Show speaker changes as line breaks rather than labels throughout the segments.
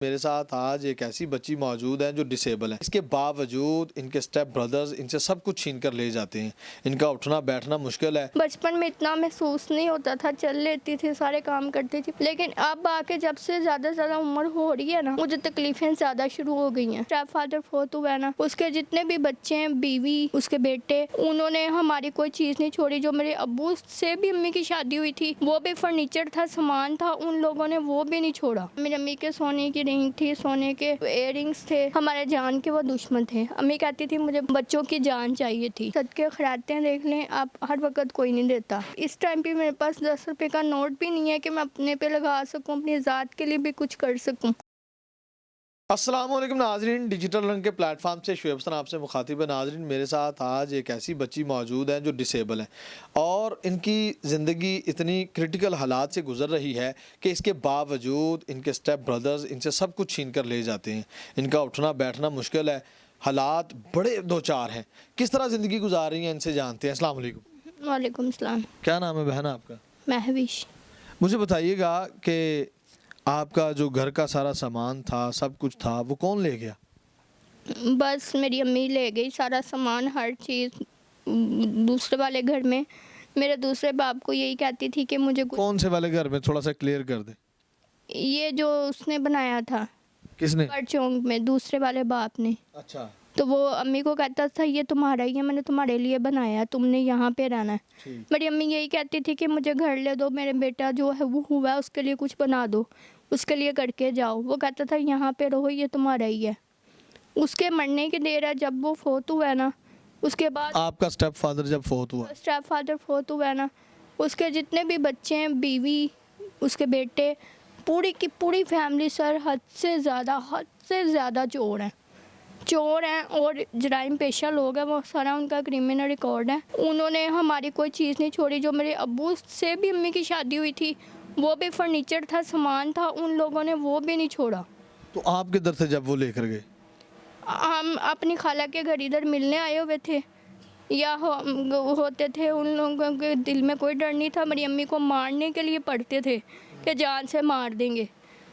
मेरे साथ आज एक ऐसी बच्ची मौजूद है जो डिसेबल है। इसके बावजूद इनके स्टेप ब्रदर्स इनसे सब कुछ छीन कर ले जाते हैं। इनका उठना बैठना मुश्किल है।
बचपन में इतना महसूस नहीं होता था, चल लेती थी, सारे काम करती थी, लेकिन अब आके जब से ज्यादा उम्र हो रही है ना, मुझे तकलीफें ज्यादा शुरू हो गई हैं। स्टेप फादर फोत हुआ है ना, उसके जितने भी बच्चे हैं, बीवी, उसके बेटे, उन्होंने हमारी कोई चीज नहीं छोड़ी। जो मेरे अब्बू से भी अम्मी की शादी हुई थी, वो भी फर्नीचर था, सामान था, उन लोगों ने वो भी नहीं छोड़ा। मेरी अम्मी के सोने की रिंग थी, सोने के इयररिंग्स थे, हमारे जान के वो दुश्मन थे। अम्मी कहती थी मुझे बच्चों की जान चाहिए थी। सदके खैरातें देख लें आप, हर वक्त कोई नहीं देता। इस टाइम पे मेरे पास 10 रुपए का नोट भी नहीं है कि मैं अपने पे लगा सकूं, अपनी ज़ात के लिए भी कुछ कर सकूं।
अस्सलाम वालेकुम नाजरीन, डिजिटल रंग के प्लेटफॉर्म से शुएब हसन आपसे मुखातिब है। नाजरीन, मेरे साथ आज एक ऐसी बच्ची मौजूद है जो डिसेबल है और इनकी ज़िंदगी इतनी क्रिटिकल हालात से गुजर रही है कि इसके बावजूद इनके स्टेप ब्रदर्स इनसे सब कुछ छीन कर ले जाते हैं। इनका उठना बैठना मुश्किल है, हालात बड़े दो चार हैं। किस तरह ज़िंदगी गुजार रही हैं इनसे जानते हैं। अस्सलाम वालेकुम।
वालेकुम सलाम।
क्या नाम है बहन आपका?
महविश।
मुझे बताइएगा कि आपका जो घर का सारा सामान था, सब कुछ था, वो कौन ले गया?
बस मेरी अम्मी ले गई सारा सामान, हर चीज़ दूसरे वाले घर में। मेरे दूसरे बाप को यही कहती थी कि मुझे
कौन से वाले घर में, थोड़ा सा क्लियर कर दे।
ये जो उसने बनाया था
किसने?
पर चौंक में, दूसरे वाले बाप ने।
अच्छा।
तो वो अम्मी को कहता था ये तुम्हारा ही है, मैंने तुम्हारे लिए बनाया, तुमने यहाँ पे रहना है। मेरी अम्मी यही कहती थी कि मुझे घर ले दो, मेरे बेटा जो है वो हुआ है, उसके लिए कुछ बना दो, उसके लिए करके जाओ। वो कहता था यहाँ पे रहो, ये तुम्हारा ही है। उसके मरने की देर है, जब वो फोत हुआ है ना, उसके बाद
आपका स्टेप फादर जब फोत हुआ?
स्टेप फादर फोत हुआ है ना, उसके जितने भी बच्चे हैं, बीवी, उसके बेटे, पूरी की पूरी फैमिली सर हद से ज़्यादा चोर हैं और जराइम पेशा लोग हैं। वो सारा उनका क्रिमिनल रिकॉर्ड है। उन्होंने हमारी कोई चीज़ नहीं छोड़ी। जो मेरे अब्बू से भी अम्मी की शादी हुई थी, वो भी फर्नीचर था, सामान था, उन लोगों ने वो भी नहीं छोड़ा।
तो आप किधर थे जब वो लेकर गए?
हम अपनी खाला के घर इधर मिलने आए हुए थे या होते थे। उन लोगों के दिल में कोई डर नहीं था। मेरी अम्मी को मारने के लिए पड़ते थे कि जान से मार देंगे।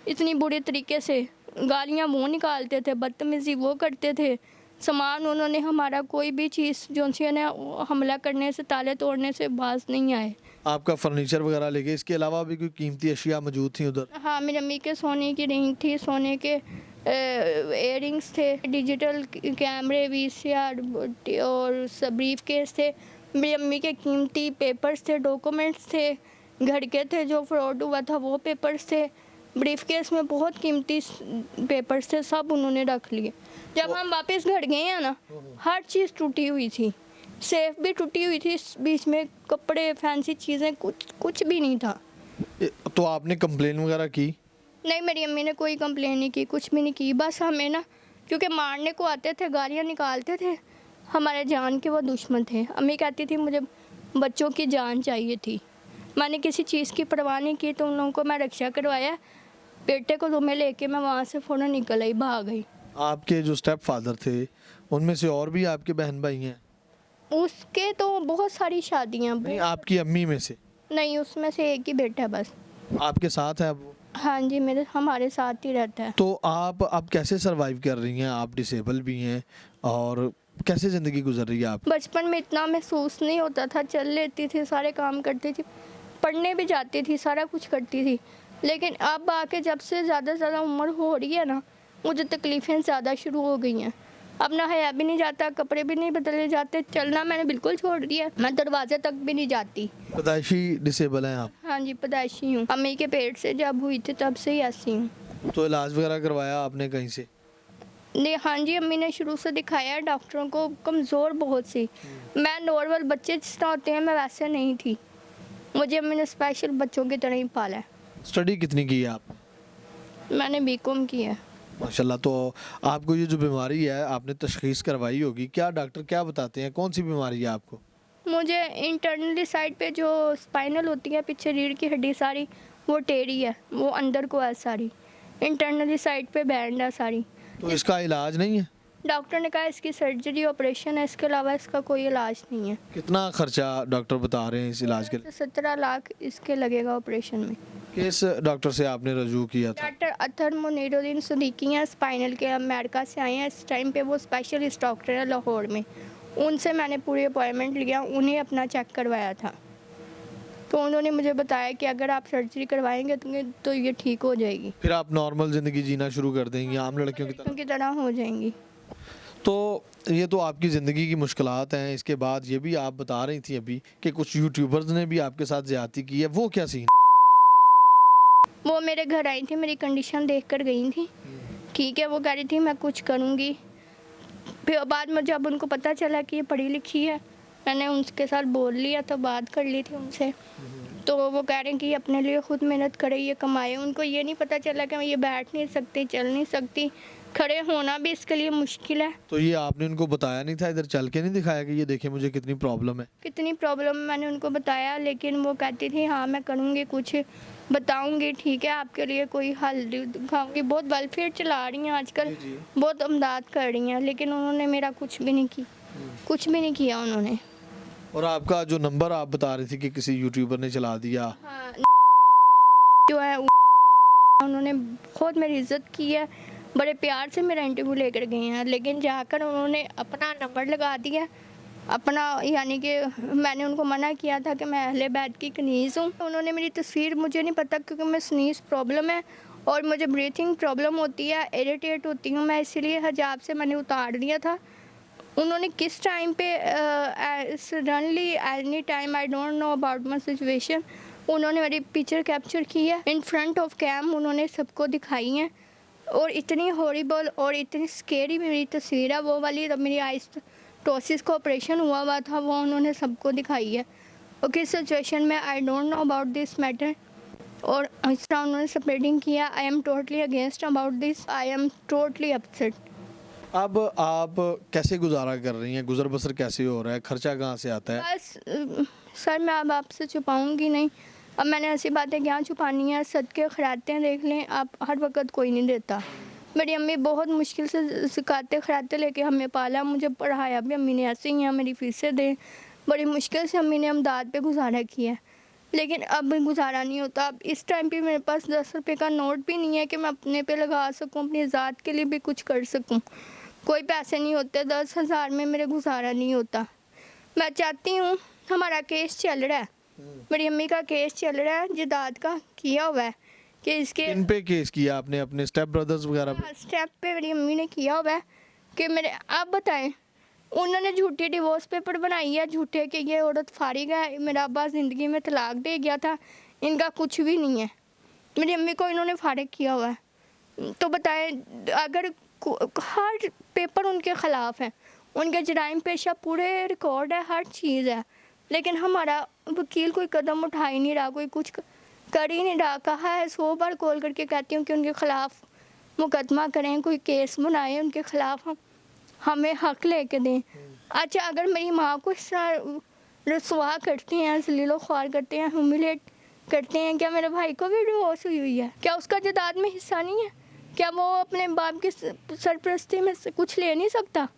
इतनी बुरी तरीके से गालियाँ वो निकालते थे, बदतमीज़ी वो करते थे। सामान उन्होंने हमारा कोई भी चीज़ जो सी ने हमला करने से, ताले तोड़ने से बाज नहीं आए।
आपका फर्नीचर वगैरह ले गए, इसके अलावा भी कोई कीमती अशिया मौजूद थी उधर?
हाँ, मेरी अम्मी के सोने की रिंग थी, सोने के इयररिंग्स थे, डिजिटल कैमरे, वीसीआर और ब्रीफ केस थे। मेरी अम्मी के कीमती पेपर्स थे, डॉक्यूमेंट्स थे, घर के थे, जो फ्रॉड हुआ था वो पेपर्स थे। ब्रीफ केस में बहुत कीमती पेपर्स थे, सब उन्होंने रख लिए। जब हम वापस घर गए हैं ना, हर चीज़ टूटी हुई थी, सेफ भी टूटी हुई थी, बीच में कपड़े, फैंसी चीज़ें, कुछ भी नहीं था।
तो आपने कंप्लेन वगैरह की?
नहीं, मेरी अम्मी ने कोई कंप्लेन नहीं की, कुछ भी नहीं की। बस हमें ना, क्योंकि मारने को आते थे, गालियाँ निकालते थे, हमारे जान के वो दुश्मन थे। अम्मी कहती थी मुझे बच्चों की जान चाहिए थी। मैंने किसी चीज़ की परवाह नहीं की, तो उन लोगों को मैं रक्षा करवाया। बेटे को तुम्हें लेके मैं वहाँ से फ़ौरन निकल आई, भाग गई।
आपके जो स्टेप फादर थे, उनमें से और भी आपके बहन भाई हैं?
उसके तो बहुत सारी शादियाँ।
नहीं, आपकी अम्मी में से?
नहीं, उसमें से एक ही बेटा है बस।
आपके साथ है वो?
हाँ जी, हमारे साथ ही रहता है।
तो आप अब कैसे सरवाइव कर रही हैं? आप डिसेबल भी हैं और कैसे ज़िंदगी गुजर रही है आप?
बचपन में इतना महसूस नहीं होता था, चल लेती थी, सारे काम करती थी, पढ़ने भी जाती थी, सारा कुछ करती थी, लेकिन अब आके जब से ज़्यादा उम्र हो रही है ना, मुझे तकलीफ़ें ज़्यादा शुरू हो गई हैं। अब ना हया भी नहीं जाता, कपड़े भी नहीं बदले जाते, चलना मैंने बिल्कुल छोड़ दिया, मैं दरवाजे तक भी नहीं जाती।
पैदाइशी डिसेबल हैं आप?
हाँ जी, पैदाइशी हूँ। अम्मी के पेट से जब हुई थी तब से ही ऐसी हूँ।
तो इलाज वगैरह करवाया आपने कहीं से?
नहीं, हाँ जी, अम्मी ने शुरू से दिखाया डॉक्टरों को, कमज़ोर बहुत सी। मैं नॉर्मल बच्चे जिस तरह होते हैं, मैं वैसे नहीं थी। मुझे अम्मी ने स्पेशल बच्चों की तरह ही पाला है।
स्टडी कितनी की है आप?
मैंने बीकॉम किया है।
माशाल्लाह। तो आपको ये जो बीमारी है, आपने तशख़ीस करवाई होगी, क्या डॉक्टर क्या बताते हैं, कौन सी बीमारी है आपको?
मुझे इंटरनली साइड पे जो स्पाइनल होती है, पीछे रीढ़ की हड्डी सारी, वो टेढ़ी है, वो अंदर को है सारी, इंटरनली साइड पे बैंड है सारी।
तो इसका इलाज नहीं है?
डॉक्टर ने कहा इसकी सर्जरी ऑपरेशन है, इसके अलावा इसका कोई इलाज नहीं है।
कितना खर्चा डॉक्टर बता रहे हैं इस इलाज के लिए?
17 लाख इसके लगेगा ऑपरेशन में।
किस डॉक्टर से आपने रजू किया था?
डॉक्टर अतर मुनीरुद्दीन सिद्दीकी हैं, स्पाइनल के अमेरिका से आए हैं। इस टाइम पे वो स्पेशलिस्ट डॉक्टर है लाहौर में। उनसे मैंने पूरी अपॉइंटमेंट लिया, उन्हें अपना चेक करवाया था। तो उन्होंने मुझे बताया कि अगर आप सर्जरी करवाएंगे तो ये ठीक हो जाएगी,
फिर आप नॉर्मल ज़िंदगी जीना शुरू कर देंगी आम लड़कियों की तरह।
की तरह हो जाएंगी।
तो ये तो आपकी ज़िंदगी की मुश्किलात हैं। इसके बाद ये भी आप बता रही थी अभी कि कुछ यूट्यूबर्स ने भी आपके साथ ज़्यादती की है, वो क्या सीन?
वो मेरे घर आई थी, मेरी कंडीशन देख कर गई थी। ठीक है, वो कह रही थी मैं कुछ करूँगी। फिर बाद में जब उनको पता चला कि ये पढ़ी लिखी है, मैंने उनके साथ बोल लिया, तो बात कर ली थी उनसे। तो वो कह रहे हैं कि अपने लिए खुद मेहनत करे, ये कमाए। उनको ये नहीं पता चला कि ये बैठ नहीं सकती, चल नहीं सकती, खड़े होना भी इसके लिए मुश्किल है।
तो ये आपने उनको बताया नहीं था, इधर चल के नहीं दिखाया कि ये देखें मुझे कितनी प्रॉब्लम है?
कितनी प्रॉब्लम मैंने उनको बताया, लेकिन वो कहती थी हाँ मैं करूँगी, कुछ बताऊँगी, ठीक है आपके लिए कोई हल दिखाऊँगी। बहुत वेलफेयर चला रही हैं आजकल, बहुत इमदाद कर रही हैं, लेकिन उन्होंने मेरा कुछ भी नहीं की, कुछ भी नहीं किया उन्होंने।
और आपका जो नंबर आप बता रही थी कि किसी यूट्यूबर ने चला दिया,
हाँ, जो है उन्होंने बहुत मेरी इज्जत की है, बड़े प्यार से मेरा इंटरव्यू लेकर गए हैं, लेकिन जाकर उन्होंने अपना नंबर लगा दिया अपना, यानी कि मैंने उनको मना किया था कि मैं अहले बैत की कनीज़ हूँ। उन्होंने मेरी तस्वीर, मुझे नहीं पता क्योंकि मैं स्नीज़ प्रॉब्लम है और मुझे ब्रीथिंग प्रॉब्लम होती है, इरिटेट होती हूँ मैं, इसलिए हिजाब से मैंने उतार दिया था। उन्होंने किस टाइम पे suddenly any time, I don't know about my situation, उन्होंने मेरी पिक्चर कैप्चर की है इन फ्रंट ऑफ कैम, उन्होंने सबको दिखाई है। और इतनी हॉरिबल और इतनी स्केरी मेरी तस्वीर है वो वाली, तब मेरी आइस्टोसिस का ऑपरेशन हुआ था, वो उन्होंने सबको दिखाई है। और किस सिचुएशन में, I don't know about this matter. और इस तरह उन्होंने स्प्रेडिंग किया। I am totally against about this, I am totally upset.
अब आप कैसे गुजारा कर रही हैं? गुजर बसर कैसे हो रहा है? खर्चा कहाँ से आता है?
बस सर, मैं अब आपसे छुपाऊंगी नहीं। अब मैंने ऐसी बातें क्या छुपानी है, सदके खराते देख लें आप, हर वक्त कोई नहीं देता। मेरी अम्मी बहुत मुश्किल से सिखाते खराते लेके हमें पाला, मुझे पढ़ाया भी अम्मी ने ऐसे ही है, मेरी फीसें दें, बड़ी मुश्किल से अम्मी ने अमदाद पे गुजारा किया है। लेकिन अब गुजारा नहीं होता। अब इस टाइम पे मेरे पास 10 रुपये का नोट भी नहीं है कि मैं अपने पे लगा सकूं, अपनी ज़ात के लिए भी कुछ कर सकूं। कोई पैसे नहीं होते, 10,000 में मेरे गुजारा नहीं होता। मैं चाहती हूँ, हमारा केस चल रहा है, मेरी अम्मी का केस चल रहा है, जिदाद का किया हुआ है कि इसके
इन पे केस किया आपने? अपने स्टेप ब्रदर्स वगैरह पे?
स्टेप पे मेरी अम्मी ने किया हुआ है कि मेरे, आप बताएं, उन्होंने झूठी डिवोर्स पेपर बनाई है, झूठे कि ये औरत फारिग है, मेरा अब्बा ज़िंदगी में तलाक दे गया था, इनका कुछ भी नहीं है। मेरी अम्मी को इन्होंने फारिग किया हुआ है। तो बताएं, अगर हर पेपर उनके ख़िलाफ़ है, उनके जराइम पेशा पूरे रिकॉर्ड है, हर चीज़ है, लेकिन हमारा वकील कोई कदम उठा ही नहीं रहा, कोई कुछ कर ही नहीं रहा। कहा है 100 बार कॉल करके कहती हूँ कि उनके ख़िलाफ़ मुकदमा करें, कोई केस बनाएं उनके ख़िलाफ़, हमें हक लेके दें। अच्छा, अगर मेरी माँ को इस तरह रसवा करते हैं, ज़लीलो ख्वार करते हैं, ह्यूमिलेट करते हैं, क्या मेरे भाई को भी डिवोर्स हुई है? क्या उसका जायदाद में हिस्सा नहीं है? क्या वो अपने बाप की सरपरस्ती में से कुछ ले नहीं सकता?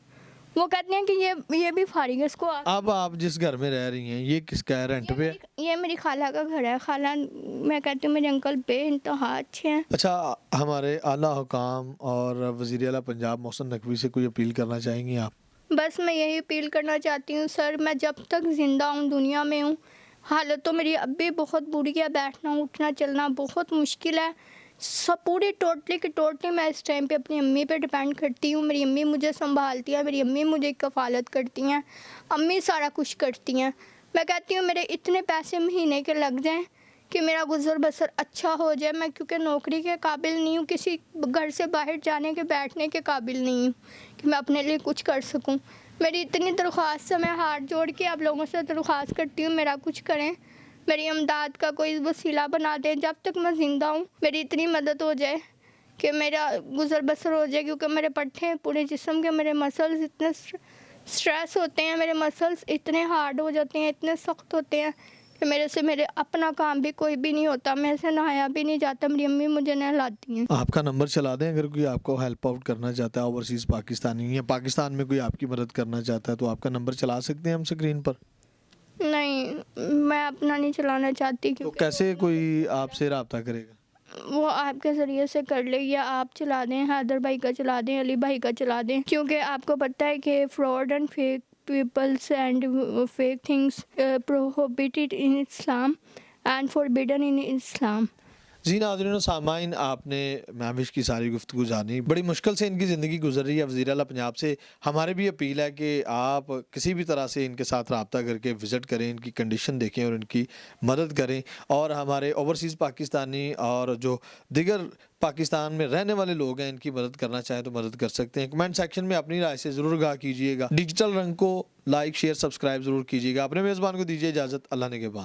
वो कहते हैं कि ये भी फारिग है, इसको
अब आप जिस घर में रह रही हैं ये किसका है, रेंट पे?
ये मेरी खाला का घर है। खाला, मैं कहती हूँ मेरे अंकल बेइंतहा अच्छे हैं।
अच्छा, हमारे आला हुकाम और वज़ीर आला पंजाब मोहसिन नकवी से कोई अपील करना चाहेंगी आप?
बस मैं यही अपील करना चाहती हूँ सर, मैं जब तक ज़िंदा हूँ, दुनिया में हूँ, हालत तो मेरी अब भी बहुत बुरी है, बैठना उठना चलना बहुत मुश्किल है। सब पूरी टोटली मैं इस टाइम पे अपनी अम्मी पे डिपेंड करती हूँ। मेरी अम्मी मुझे संभालती है, मेरी अम्मी मुझे कफ़ालत करती हैं, अम्मी सारा कुछ करती हैं। मैं कहती हूँ मेरे इतने पैसे महीने के लग जाएं कि मेरा गुजर बसर अच्छा हो जाए। मैं क्योंकि नौकरी के काबिल नहीं हूँ, किसी घर से बाहर जाने के बैठने के काबिल नहीं हूँ कि मैं अपने लिए कुछ कर सकूँ। मेरी इतनी दरख्वास्त है, मैं हाथ जोड़ के आप लोगों से दरख्वास्त करती हूँ, मेरा कुछ करें, मेरी इमदाद का कोई वसीला बना दें। जब तक मैं ज़िंदा हूँ मेरी इतनी मदद हो जाए कि मेरा गुजर बसर हो जाए, क्योंकि मेरे पट्टे पूरे जिस्म के, मेरे मसल्स इतने स्ट्रेस होते हैं, मेरे मसल्स इतने हार्ड हो जाते हैं, इतने सख्त होते हैं कि मेरे अपना काम भी कोई भी नहीं होता, मेरे से नहाया भी नहीं जाता, मेरी अम्मी मुझे नहलाती हैं।
आपका नंबर चला दें, अगर कोई आपको हेल्प आउट करना चाहता है, ओवरसीज़ पाकिस्तानी या पाकिस्तान में कोई आपकी मदद करना चाहता है तो आपका नंबर चला सकते हैं हम स्क्रीन पर?
नहीं, मैं अपना नहीं चलाना चाहती
तो
क्योंकि
कैसे कोई आपसे रब्ता करेगा?
वो आपके ज़रिए से कर ले, या आप चला दें, हैदर भाई का चला दें, अली भाई का चला दें, क्योंकि आपको पता है कि fraud and fake peoples and fake things prohibited in Islam and forbidden in Islam.
जी नाज़रीन और सामाइन, आपने महविश की सारी गुफ्तगू जानी। बड़ी मुश्किल से इनकी ज़िंदगी गुजर रही है। वज़ीर आला पंजाब से हमारी भी अपील है कि आप किसी भी तरह से इनके साथ रब्ता करके विज़िट करें, इनकी कंडीशन देखें और इनकी मदद करें। और हमारे ओवरसीज़ पाकिस्तानी और जो दिगर पाकिस्तान में रहने वाले लोग हैं, इनकी मदद करना चाहें तो मदद कर सकते हैं। कमेंट सेक्शन में अपनी राय से ज़रूर आगाह कीजिएगा। डिजिटल रंग को लाइक शेयर सब्सक्राइब ज़रूर कीजिएगा। अपने मेज़बान को दीजिए इजाज़त। अल्लाह ने के बाद।